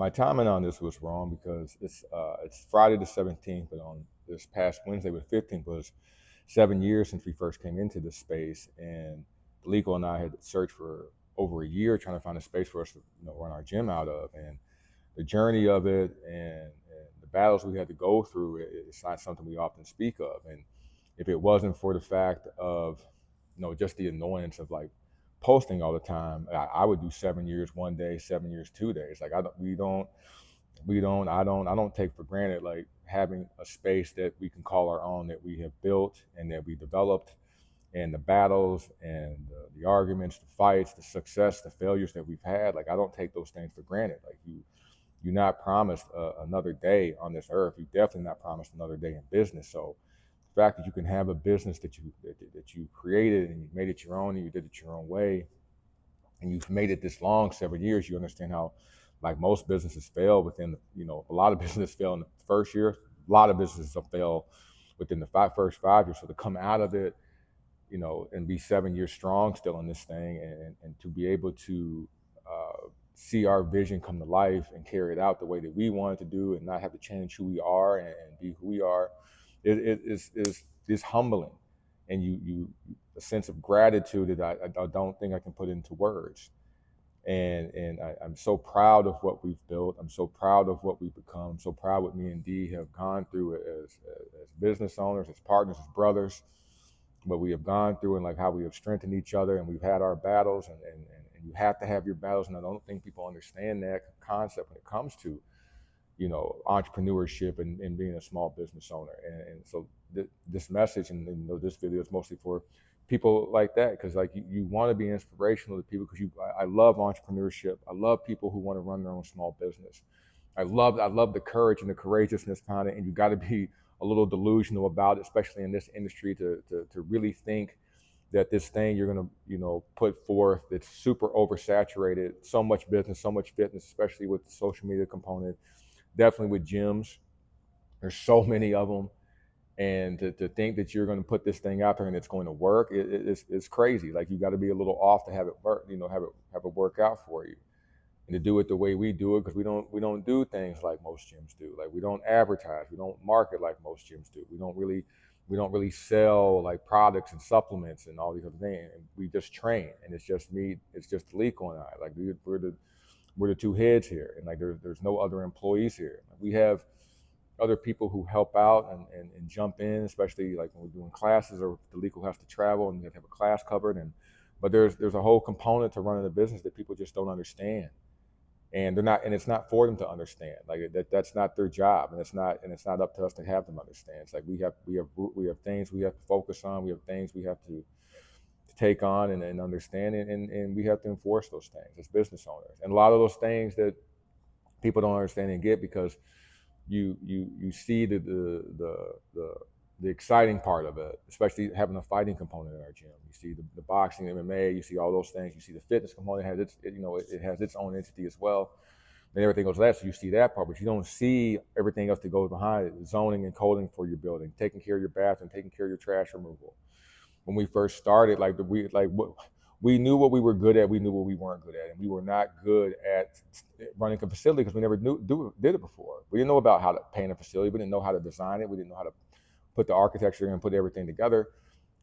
my timing on this was wrong because it's Friday the 17th, but on this past Wednesday the 15th was 7 years since we first came into this space, and Liko and I had searched for over a year trying to find a space for us to run our gym out of, and the journey of it and the battles we had to go through, it's not something we often speak of. And if it wasn't for the fact of just the annoyance of like posting all the time, I would do 7 years one day, 7 years 2 days. Like I don't take for granted like having a space that we can call our own, that we have built and that we developed, and the battles and the arguments, the fights, the success, the failures that we've had. Like I don't take those things for granted. Like you're not promised another day on this earth. You're definitely not promised another day in business. So the fact that you can have a business that you created and you made it your own and you did it your own way, and you've made it this long, 7 years, you understand how, like most businesses fail within, a lot of businesses fail in the first year. A lot of businesses will fail within the first 5 years. So to come out of it, and be 7 years strong still in this thing, and to be able to see our vision come to life and carry it out the way that we wanted to do, and not have to change who we are and be who we are, is humbling, and you a sense of gratitude that I don't think I can put into words. And I'm so proud of what we've built. I'm so proud of what we've become. I'm so proud what me and Dee have gone through as business owners, as partners, as brothers, what we have gone through, and like how we have strengthened each other, and we've had our battles, and you have to have your battles. And I don't think people understand that concept when it comes to entrepreneurship and being a small business owner. And so this message and this video is mostly for people like that, because like you want to be inspirational to people, because I love entrepreneurship. I love people who want to run their own small business. I love the courage and the courageousness behind it, and you got to be a little delusional about it, especially in this industry, to really think that this thing you're gonna put forth that's super oversaturated, so much business, so much fitness, especially with the social media component, definitely with gyms. There's so many of them, and to think that you're going to put this thing out there and it's going to work, it's crazy. Like you got to be a little off to have it work, have it work out for you, and to do it the way we do it, because we don't do things like most gyms do. Like we don't advertise, we don't market like most gyms do. We don't really sell like products and supplements and all these other things. And we just train, and it's just me, it's just Liko and I. Like we're the two heads here, and like there's no other employees here. We have other people who help out and jump in, especially like when we're doing classes, or the Liko has to travel and we have to have a class covered. But there's a whole component to running a business that people just don't understand, and it's not for them to understand. Like that's not their job, and it's not up to us to have them understand. It's like we have things we have to focus on, we have things we have to take on and understand, and we have to enforce those things as business owners. And a lot of those things that people don't understand and get, because you see the exciting part of it, especially having a fighting component in our gym. You see the boxing, MMA, you see all those things. You see the fitness component has it has its own entity as well, and everything goes to that. So you see that part, but you don't see everything else that goes behind it: zoning and coding for your building, taking care of your bathroom, taking care of your trash removal. When we first started, we knew what we were good at, we knew what we weren't good at, and we were not good at running a facility because we never did it before. We didn't know about how to paint a facility, we didn't know how to design it, we didn't know how to put the architecture and put everything together,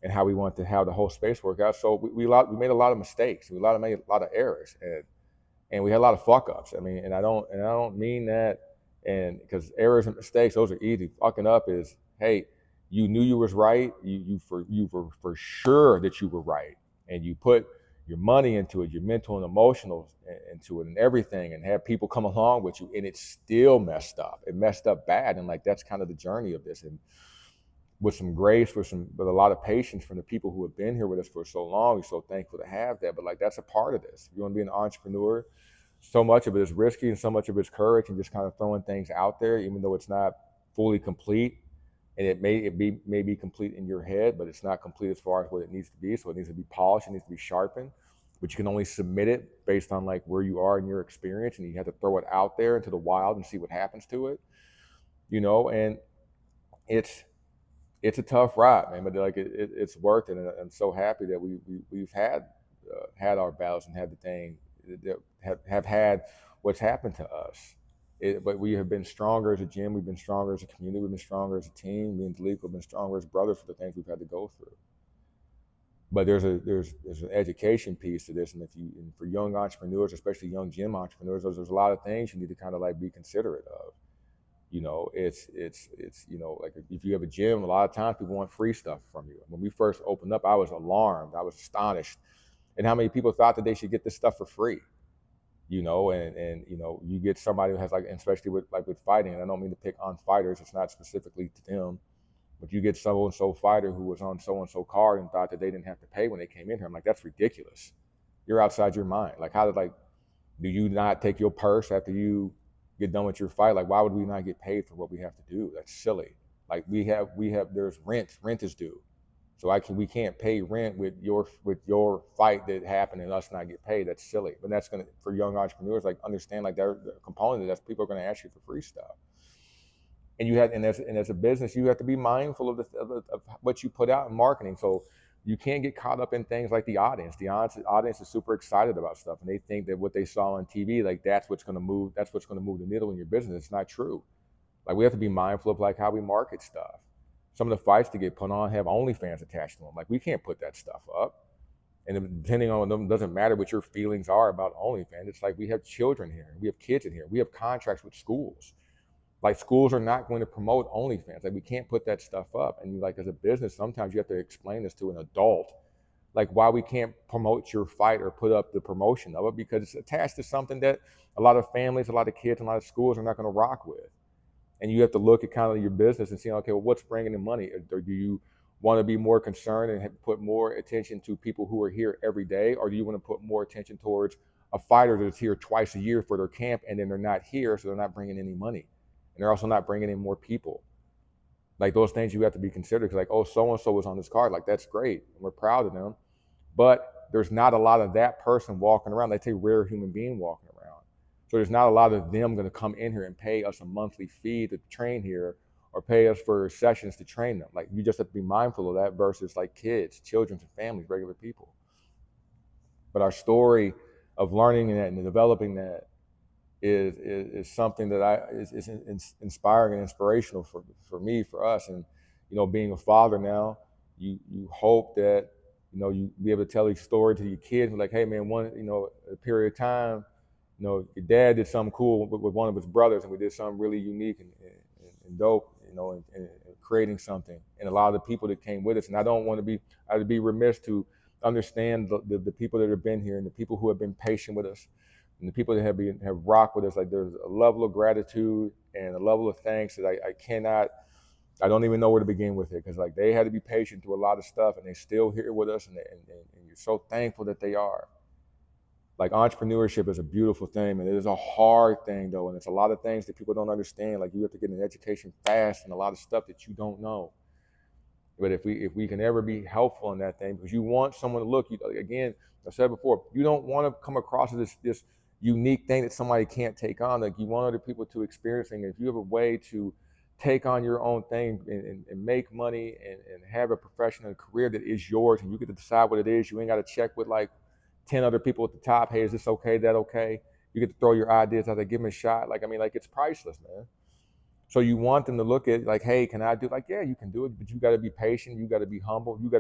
and how we wanted to have the whole space work out. So we made a lot of mistakes, made a lot of errors, and we had a lot of fuck ups. I mean, and I don't mean that, and because errors and mistakes, those are easy. Fucking up is, hey, you knew you was right, you were for sure that you were right, and you put your money into it, your mental and emotional into it, and everything, and have people come along with you, and it still messed up. It messed up bad, and like that's kind of the journey of this. And with some grace, with a lot of patience from the people who have been here with us for so long, we're so thankful to have that. But like that's a part of this. If you want to be an entrepreneur, so much of it is risky, and so much of it is courage, and just kind of throwing things out there, even though it's not fully complete. And it may be complete in your head, but it's not complete as far as what it needs to be. So it needs to be polished, it needs to be sharpened, but you can only submit it based on like where you are in your experience, and you have to throw it out there into the wild and see what happens to it, and it's a tough ride, man, but like it's worth it. And I'm so happy that we've had our battles and had the thing that have had what's happened to us. But we have been stronger as a gym. We've been stronger as a community. We've been stronger as a team. Me and Talik have been stronger as brothers for the things we've had to go through. But there's an education piece to this, and and for young entrepreneurs, especially young gym entrepreneurs, there's a lot of things you need to kind of like be considerate of. It's like if you have a gym, a lot of times people want free stuff from you. When we first opened up, I was alarmed. I was astonished, and how many people thought that they should get this stuff for free. And you get somebody who has like, especially with fighting, and I don't mean to pick on fighters, it's not specifically to them, but you get so and so fighter who was on so and so card and thought that they didn't have to pay when they came in here. I'm like, that's ridiculous. You're outside your mind. Like, do you not take your purse after you get done with your fight? Like, why would we not get paid for what we have to do? That's silly. Like, there's rent is due. So we can't pay rent with your fight that happened and us not get paid. That's silly. But that's gonna, for young entrepreneurs, like, understand, like, they're the component of that, people are gonna ask you for free stuff. And as a business, you have to be mindful of what you put out in marketing. So you can't get caught up in things like the audience. The audience is super excited about stuff, and they think that what they saw on TV, like, that's what's gonna move the needle in your business. It's not true. Like, we have to be mindful of like how we market stuff. Some of the fights that get put on have OnlyFans attached to them. Like, we can't put that stuff up. And depending on them, doesn't matter what your feelings are about OnlyFans. It's like, we have children here, we have kids in here, we have contracts with schools. Like, schools are not going to promote OnlyFans. Like, we can't put that stuff up. And like, as a business, sometimes you have to explain this to an adult, like, why we can't promote your fight or put up the promotion of it, because it's attached to something that a lot of families, a lot of kids, and a lot of schools are not going to rock with. And you have to look at kind of your business and see, okay, well, what's bringing in money? Or do you want to be more concerned and put more attention to people who are here every day? Or do you want to put more attention towards a fighter that's here twice a year for their camp, and then they're not here, so they're not bringing any money? And they're also not bringing in more people. Like, those things you have to be considered. Because, like, oh, so-and-so was on this card. Like, that's great. And we're proud of them. But there's not a lot of that person walking around. That's a rare human being walking around. So there's not a lot of them going to come in here and pay us a monthly fee to train here, or pay us for sessions to train them. Like, you just have to be mindful of that versus like kids, children, and families, regular people. But our story of learning that and developing that is something that is inspiring and inspirational for me, for us. And being a father now, you hope that you be able to tell your story to your kids, like, hey man, a period of time, your dad did something cool with one of his brothers, and we did something really unique and dope, and creating something. And a lot of the people that came with us, and I'd be remiss to understand the people that have been here, and the people who have been patient with us, and the people that have rocked with us. Like, there's a level of gratitude and a level of thanks that I don't even know where to begin with it, because like, they had to be patient through a lot of stuff, and they still here with us, and you're so thankful that they are. Like, entrepreneurship is a beautiful thing, and it is a hard thing though, and it's a lot of things that people don't understand. Like, you have to get an education fast, and a lot of stuff that you don't know. But if we can ever be helpful in that thing, because you want someone to look, again, I said before, you don't want to come across as this unique thing that somebody can't take on. Like, you want other people to experience things. If you have a way to take on your own thing and make money and have a profession and career that is yours, and you get to decide what it is, you ain't got to check with like 10 other people at the top. Hey, is this okay? That okay? You get to throw your ideas out there, give them a shot. Like, I mean, like, it's priceless, man. So you want them to look at, like, hey, can I do? Like, yeah, you can do it, but you got to be patient. You got to be humble. You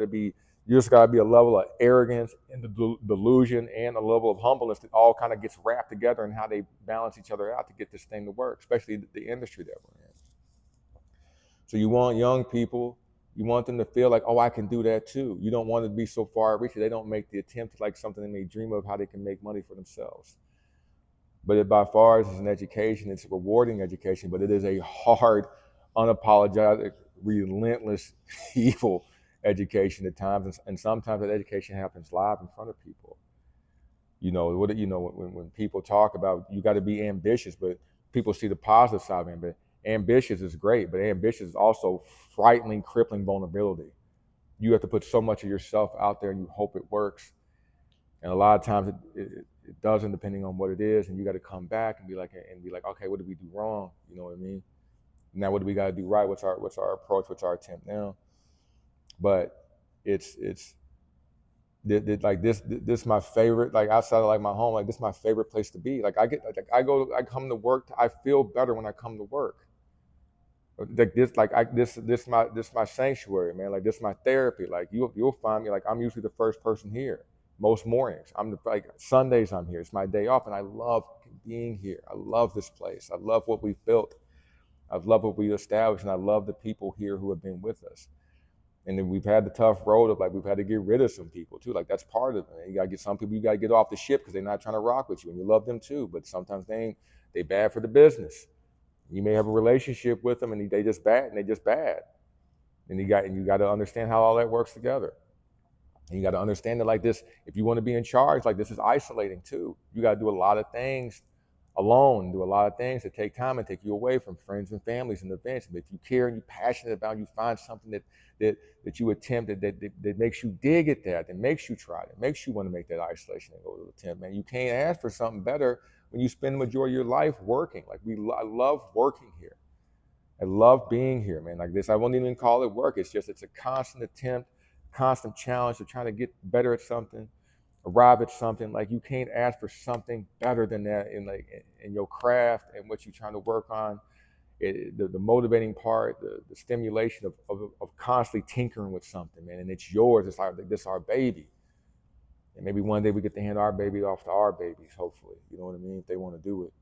just got to be a level of arrogance and the delusion and a level of humbleness that all kind of gets wrapped together in how they balance each other out to get this thing to work, especially the industry that we're in. So you want young people, you want them to feel like, oh, I can do that too. You don't want to be so far reaching they don't make the attempt, like something they may dream of, how they can make money for themselves. But by far, it's an education. It's a rewarding education, but it is a hard, unapologetic, relentless, evil education at times. And sometimes that education happens live in front of people. When people talk about, you got to be ambitious, but people see the positive side of it. But ambitious is great, but ambitious is also frightening, crippling vulnerability. You have to put so much of yourself out there, and you hope it works. And a lot of times it doesn't, depending on what it is. And you got to come back and be like, okay, what did we do wrong? You know what I mean? Now, what do we got to do right? What's our approach? What's our attempt now? But it's Like this my favorite, like outside of like my home, like this is my favorite place to be. Like I come to work, I feel better when I come to work. Like this my sanctuary, man. Like this my therapy. Like you'll find me, like I'm usually the first person here most mornings. Like Sundays I'm here. It's my day off, and I love being here. I love this place. I love what we've built. I love what we established, and I love the people here who have been with us. And then we've had the tough road of like we've had to get rid of some people too. Like that's part of it. You gotta get some people, you gotta get off the ship because they're not trying to rock with you, and you love them too. But sometimes they bad for the business. You may have a relationship with them, and they just bad, and they just bad. And you got to understand how all that works together. And you got to understand that like this, if you want to be in charge, like this is isolating too. You got to do a lot of things alone, do a lot of things that take time and take you away from friends and families and events. But if you care and you're passionate about, you find something that you attempt that makes you dig at that makes you try, that makes you want to make that isolation and go to attempt. Man, you can't ask for something better when you spend the majority of your life working. Like I love working here. I love being here, man. Like this, I won't even call it work. It's a constant attempt, constant challenge to trying to get better at something, arrive at something. Like you can't ask for something better than that in your craft and what you're trying to work on. The motivating part, the stimulation of constantly tinkering with something, man. And it's yours. This our baby. And maybe one day we get to hand our baby off to our babies, hopefully. You know what I mean? If they want to do it.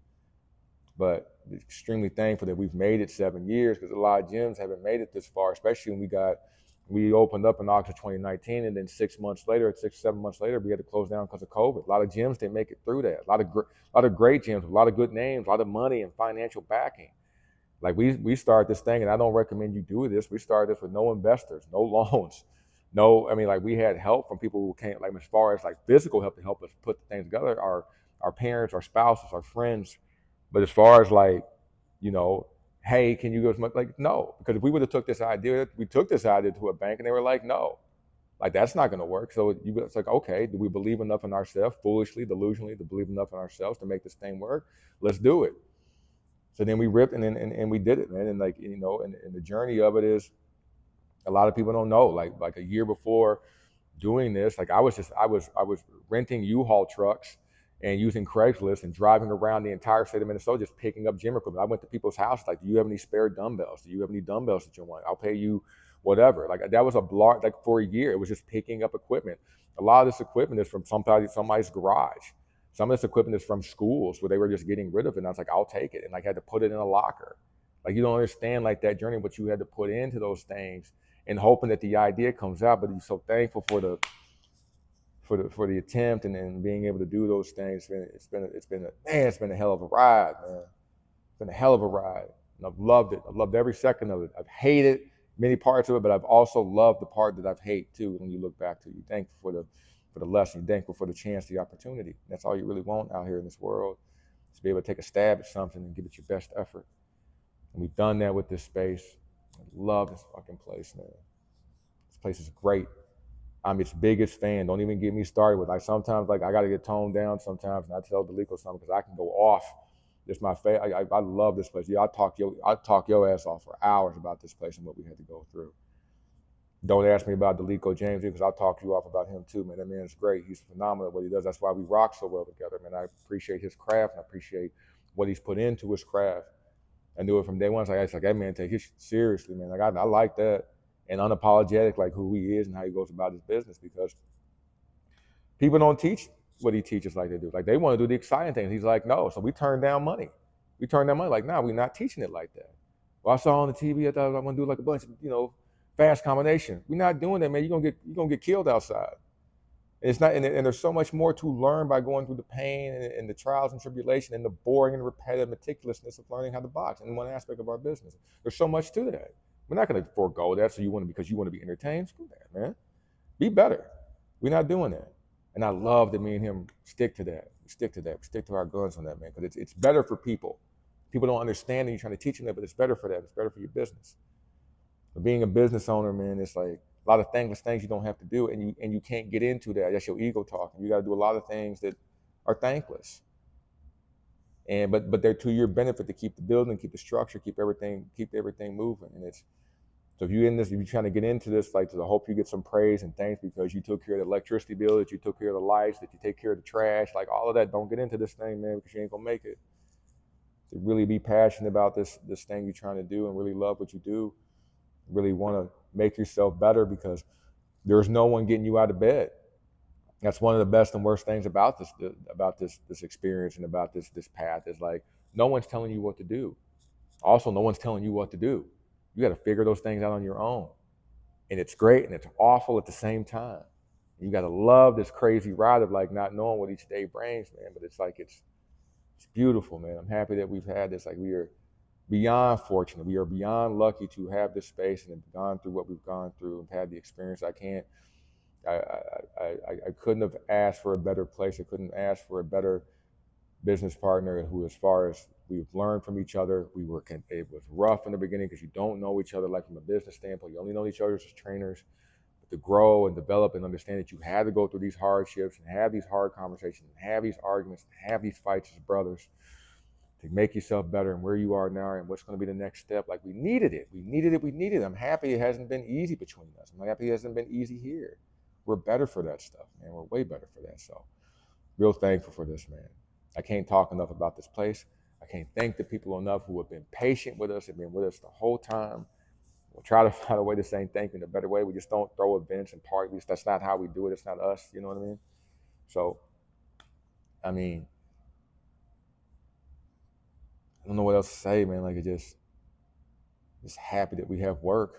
But extremely thankful that we've made it 7 years, because a lot of gyms haven't made it this far, especially when we opened up in August of 2019, and then 7 months later, we had to close down because of COVID. A lot of gyms didn't make it through that. A lot of great gyms, a lot of good names, a lot of money and financial backing. Like we started this thing, and I don't recommend you do this. We started this with no investors, no loans, no. I mean, like we had help from people who came, like as far as like physical help to help us put the things together. Our parents, our spouses, our friends. But as far as like, you know, hey, can you go as much? Like, no, because if we would have we took this idea to a bank, and they were like, no, like that's not going to work. So it's like, okay, do we believe enough in ourselves, foolishly, delusionally, to believe enough in ourselves to make this thing work? Let's do it. So then we ripped and we did it, man. And like, and the journey of it is, a lot of people don't know. Like a year before doing this, like I was renting U-Haul trucks and using Craigslist and driving around the entire state of Minnesota just picking up gym equipment. I went to people's houses, like, do you have any spare dumbbells? Do you have any dumbbells that you want? I'll pay you whatever. Like that was like for a year, it was just picking up equipment. A lot of this equipment is from somebody's garage. Some of this equipment is from schools where they were just getting rid of it. And I was like, I'll take it. And like I had to put it in a locker. Like you don't understand like that journey, what you had to put into those things, and hoping that the idea comes out. But you're so thankful for the attempt and being able to do those things. It's been a hell of a ride, man. It's been a hell of a ride, and I've loved it. I've loved every second of it. I've hated many parts of it, but I've also loved the part that I've hated too. When you look back to it, you're thankful for the lesson. You're thankful for the chance, the opportunity. That's all you really want out here in this world, is to be able to take a stab at something and give it your best effort. And we've done that with this space. I love this fucking place, man. This place is great. I'm its biggest fan. Don't even get me started with, like, sometimes like I gotta get toned down sometimes, and I tell Delico something because I can go off. It's my favorite. I love this place. Yeah, I talk your ass off for hours about this place and what we had to go through. Don't ask me about Delico James because I'll talk you off about him too, man. That man's great. He's phenomenal at what he does. That's why we rock so well together, man. I appreciate his craft, and I appreciate what he's put into his craft. I knew it from day one. It's like that man take his shit seriously, man. Like I like that, and unapologetic, like who he is and how he goes about his business, because people don't teach what he teaches like they do. Like they want to do the exciting things. He's like, no. So we turned down money. We turned down money. Like, nah, we're not teaching it like that. Well, I saw on the TV, I thought I want to do like a bunch of, fast combination. We're not doing that, man. You're gonna get killed outside. And it's not, and there's so much more to learn by going through the pain and the trials and tribulation and the boring and repetitive meticulousness of learning how to box in one aspect of our business. There's so much to that. We're not going to forego that because you want to be entertained. Screw that, man. Be better. We're not doing that. And I love that me and him stick to that. We stick to that. We stick to our guns on that, man, because it's better for people. People don't understand that you're trying to teach them that, but it's better for that. It's better for your business. But being a business owner, man, it's like a lot of thankless things you don't have to do, and you can't get into that. That's your ego talking. You got to do a lot of things that are thankless, but they're to your benefit, to keep the building, keep the structure, keep everything moving. And So if you're trying to get into this, like, to hope you get some praise and thanks because you took care of the electricity bill, that you took care of the lights, that you take care of the trash, like all of that, don't get into this thing, man, because you ain't gonna make it. To really be passionate about this thing you're trying to do and really love what you do, really want to make yourself better, because there's no one getting you out of bed. That's one of the best and worst things about this experience and about this path, is like, no one's telling you what to do. Also, no one's telling you what to do. You got to figure those things out on your own. And it's great and it's awful at the same time. You got to love this crazy ride of like not knowing what each day brings, man. But it's like, it's beautiful, man. I'm happy that we've had this. Like, we are beyond fortunate. We are beyond lucky to have this space and have gone through what we've gone through and had the experience. I couldn't have asked for a better place. I couldn't ask for a better business partner who, as far as we've learned from each other, it was rough in the beginning because you don't know each other, like from a business standpoint. You only know each other as trainers. But to grow and develop and understand that you had to go through these hardships and have these hard conversations and have these arguments and have these fights as brothers to make yourself better, and where you are now and what's going to be the next step. Like, we needed it. We needed it. We needed it. I'm happy it hasn't been easy between us. I'm happy it hasn't been easy here. We're better for that stuff, man. We're way better for that. So, real thankful for this, man. I can't talk enough about this place. I can't thank the people enough who have been patient with us, have been with us the whole time. We'll try to find a way to say thank you in a better way. We just don't throw events and parties. That's not how we do it. It's not us. You know what I mean? So, I mean, I don't know what else to say, man. Like, just happy that we have Wurk.